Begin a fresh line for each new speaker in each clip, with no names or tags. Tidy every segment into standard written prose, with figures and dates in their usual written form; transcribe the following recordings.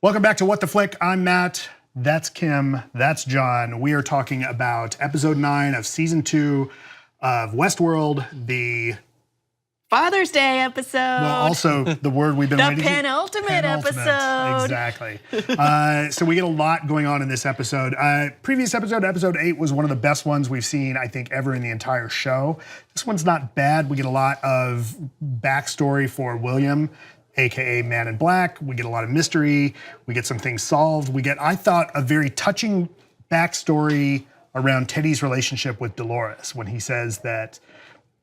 Welcome back to What the Flick. I'm Matt. That's Kim. That's John. We are talking about episode 9 of season 2 of Westworld, the
Father's Day episode.
Well, also the word we've been waiting.
The penultimate episode.
Exactly. So we get a lot going on in this episode. Previous episode, episode 8, was one of the best ones we've seen, I think, ever in the entire show. This one's not bad. We get a lot of backstory for William, AKA Man in Black. We get a lot of mystery. We get some things solved. We get, I thought, a very touching backstory around Teddy's relationship with Dolores when he says that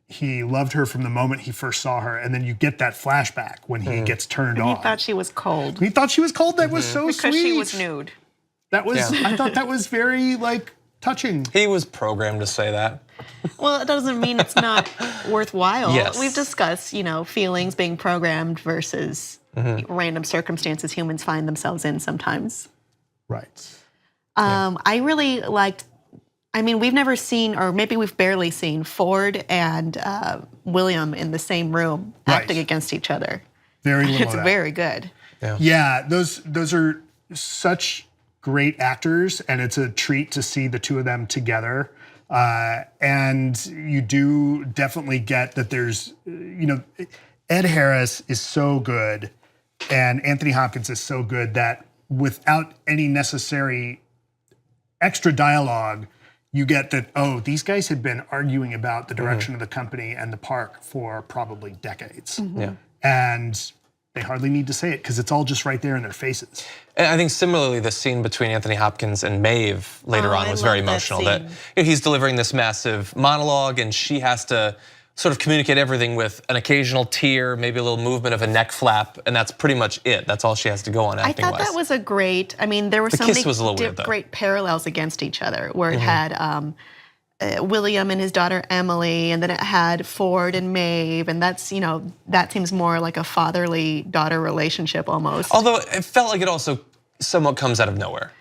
he loved her from the moment he first saw her, and then you get that flashback when he gets turned on.
He thought she was cold.
He thought she was cold. That was so
because
sweet.
Because she was nude.
That was. Yeah. I thought that was very touching.
He was programmed to say that.
Well, it doesn't mean it's not worthwhile.
Yes.
We've discussed, feelings being programmed versus random circumstances humans find themselves in sometimes.
Right.
I really liked. I mean, we've never seen, or maybe we've barely seen, Ford and William in the same room acting against each other.
Very little.
It's very good.
Yeah, those are such great actors, and it's a treat to see the two of them together. And you do definitely get that there's, Ed Harris is so good, and Anthony Hopkins is so good that without any necessary extra dialogue, you get that, oh, these guys had been arguing about the direction of the company and the park for probably decades.
Yeah.
And they hardly need to say it because it's all just right there in their faces.
And I think similarly, the scene between Anthony Hopkins and Maeve later on was very emotional. That he's delivering this massive monologue and she has to sort of communicate everything with an occasional tear, maybe a little movement of a neck flap, and that's pretty much it. That's all she has to go on acting-wise.
I thought that was a great, there were so many great parallels against each other, where it had William and his daughter Emily, and then it had Ford and Maeve, and that's, that seems more like a fatherly daughter relationship almost.
Although it felt like it also somewhat comes out of nowhere.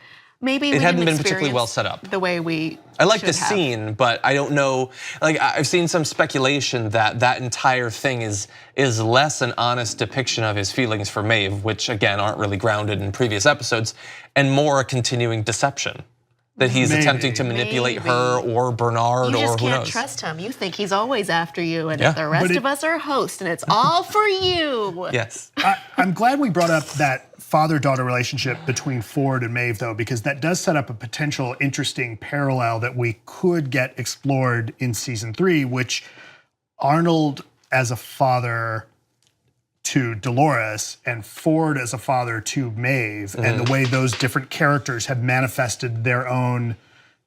Maybe
it hadn't been particularly well set up.
The way we
I like the scene, but I don't know. I've seen some speculation that that entire thing is less an honest depiction of his feelings for Maeve, which again aren't really grounded in previous episodes, and more a continuing deception. That he's attempting to manipulate her or Bernard or who knows.
You just can't trust him. You think he's always after you, and the rest of us are hosts, and it's all for you.
Yes.
I'm glad we brought up that father-daughter relationship between Ford and Maeve, though, because that does set up a potential interesting parallel that we could get explored in season 3, which Arnold as a father to Dolores and Ford as a father to Maeve, and the way those different characters have manifested their own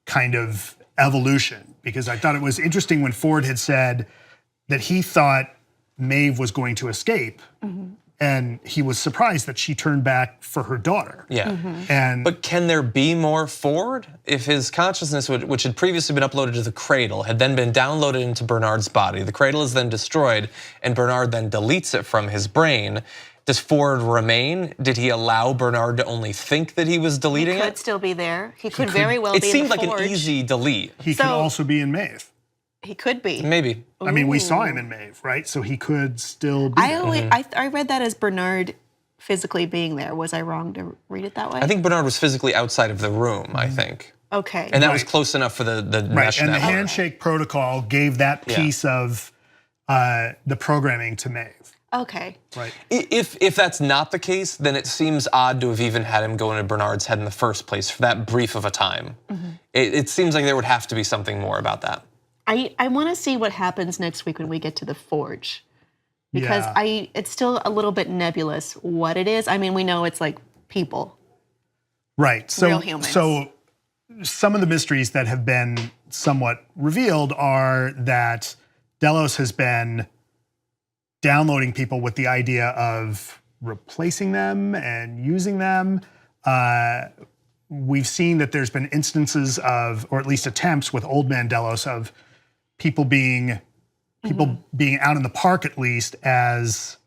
kind of evolution. Because I thought it was interesting when Ford had said that he thought Maeve was going to escape, and he was surprised that she turned back for her daughter.
Yeah. But can there be more Ford? If his consciousness, which had previously been uploaded to the cradle, had then been downloaded into Bernard's body, the cradle is then destroyed, and Bernard then deletes it from his brain, does Ford remain? Did he allow Bernard to only think that he was deleting it?
He could still be there. He could very well be in the
It seemed like
forge.
an easy delete.
He could also be in Maeve.
He could be.
Maybe.
I mean, we saw him in Maeve, right? So he could still be
I read that as Bernard physically being there. Was I wrong to read it that way?
I think Bernard was physically outside of the room, I think.
Okay.
And that was close enough for the mesh
and
network.
the handshake protocol gave that piece of the programming to Maeve.
Okay.
Right.
If that's not the case, then it seems odd to have even had him go into Bernard's head in the first place for that brief of a time. It seems like there would have to be something more about that.
I want to see what happens next week when we get to the forge, because it's still a little bit nebulous what it is. I mean, we know it's like people,
right? So,
real humans.
So some of the mysteries that have been somewhat revealed are that Delos has been downloading people with the idea of replacing them and using them. We've seen that there's been instances of, or at least attempts with Old Man Delos of people being out in the park at least as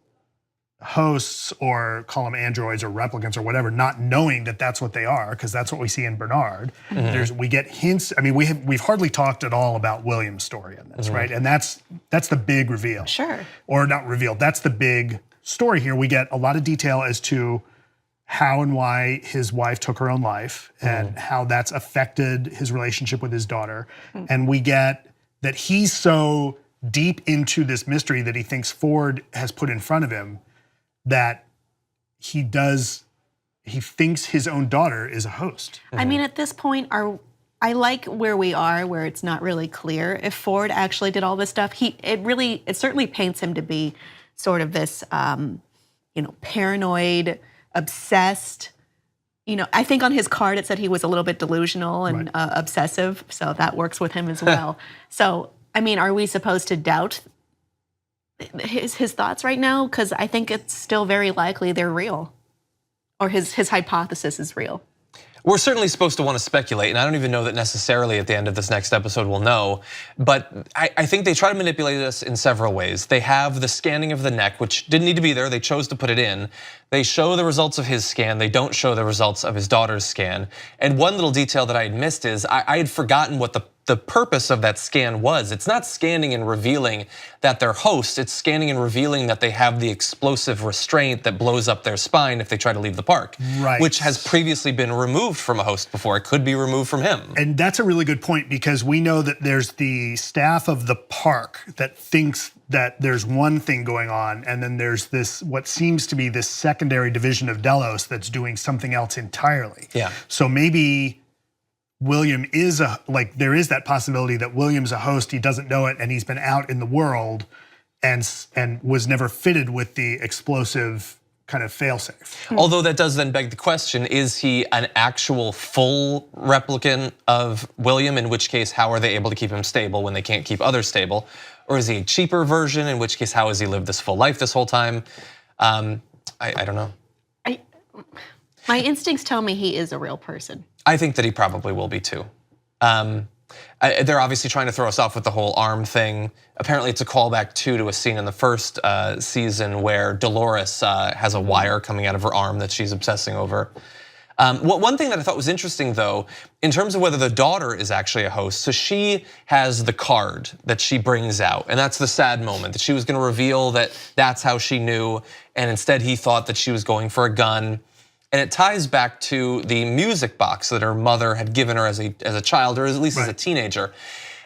hosts, or call them androids or replicants or whatever, not knowing that that's what they are, because that's what we see in Bernard. We get hints. I mean, we've hardly talked at all about William's story in this, right? And that's the big reveal.
Sure.
Or not reveal. That's the big story here. We get a lot of detail as to how and why his wife took her own life and how that's affected his relationship with his daughter. And we get that he's so deep into this mystery that he thinks Ford has put in front of him that he thinks his own daughter is a host.
I mean, at this point, I like where we are, where it's not really clear if Ford actually did all this stuff. It certainly paints him to be sort of this, paranoid, obsessed. I think on his card it said he was a little bit delusional and obsessive, so that works with him as well. So, I mean, are we supposed to doubt his thoughts right now? Because I think it's still very likely they're real, or his hypothesis is real.
We're certainly supposed to want to speculate, and I don't even know that necessarily at the end of this next episode we'll know, but I think they try to manipulate us in several ways. They have the scanning of the neck, which didn't need to be there, they chose to put it in. They show the results of his scan, they don't show the results of his daughter's scan. And one little detail that I had missed is I had forgotten what the purpose of that scan was. It's not scanning and revealing that they're hosts, it's scanning and revealing that they have the explosive restraint that blows up their spine if they try to leave the park, which has previously been removed from a host before. It could be removed from him.
And that's a really good point, because we know that there's the staff of the park that thinks that there's one thing going on, and then there's this, what seems to be this secondary division of Delos that's doing something else entirely.
Yeah.
So maybe William is there is that possibility that William's a host, he doesn't know it, and he's been out in the world and was never fitted with the explosive kind of failsafe.
Although that does then beg the question, is he an actual full replicant of William, in which case how are they able to keep him stable when they can't keep others stable? Or is he a cheaper version, in which case how has he lived this full life this whole time? I don't know.
My instincts tell me he is a real person.
I think that he probably will be too. They're obviously trying to throw us off with the whole arm thing. Apparently it's a callback to a scene in the first season where Dolores has a wire coming out of her arm that she's obsessing over. One thing that I thought was interesting though, in terms of whether the daughter is actually a host, so she has the card that she brings out, and that's the sad moment, that she was gonna reveal that that's how she knew, and instead he thought that she was going for a gun. And it ties back to the music box that her mother had given her as a child, or at least as a teenager.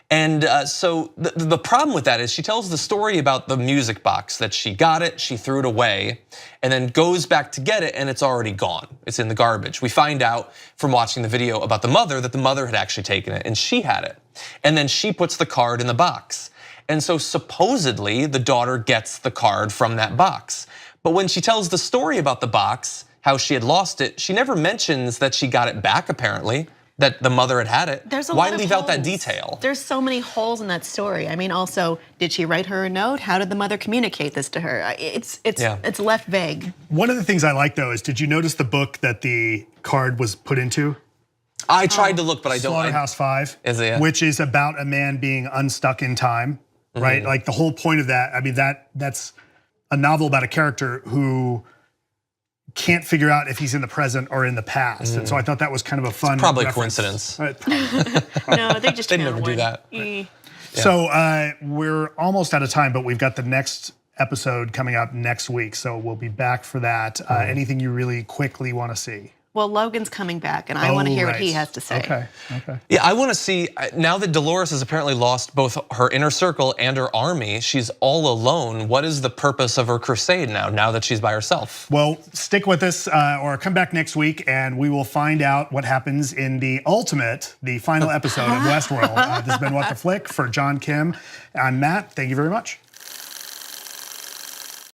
And so the problem with that is she tells the story about the music box, that she got it, she threw it away, and then goes back to get it and it's already gone. It's in the garbage. We find out from watching the video about the mother that the mother had actually taken it and she had it. And then she puts the card in the box. And so supposedly the daughter gets the card from that box. But when she tells the story about the box, how she had lost it, she never mentions that she got it back apparently, that the mother had it. Why leave out that detail?
There's so many holes in that story. I mean, also, did she write her a note? How did the mother communicate this to her? It's left vague.
One of the things I like though is, did you notice the book that the card was put into?
I tried to look, but I don't.
Slaughterhouse 5,
is it?
Which is about a man being unstuck in time, right? Like the whole point of that, I mean, that's a novel about a character who can't figure out if he's in the present or in the past. And so I thought that was kind of a fun
probably
reference.
Coincidence.
No, they just
never do that.
So we're almost out of time, but we've got the next episode coming up next week. So we'll be back for that. Anything you really quickly want to see?
Well, Logan's coming back, and I want to hear what he has to say.
Okay.
Yeah, I want to see, now that Dolores has apparently lost both her inner circle and her army, she's all alone. What is the purpose of her crusade now that she's by herself?
Well, stick with us or come back next week, and we will find out what happens in the final episode of Westworld. This has been What the Flick. For John Kim, I'm Matt. Thank you very much.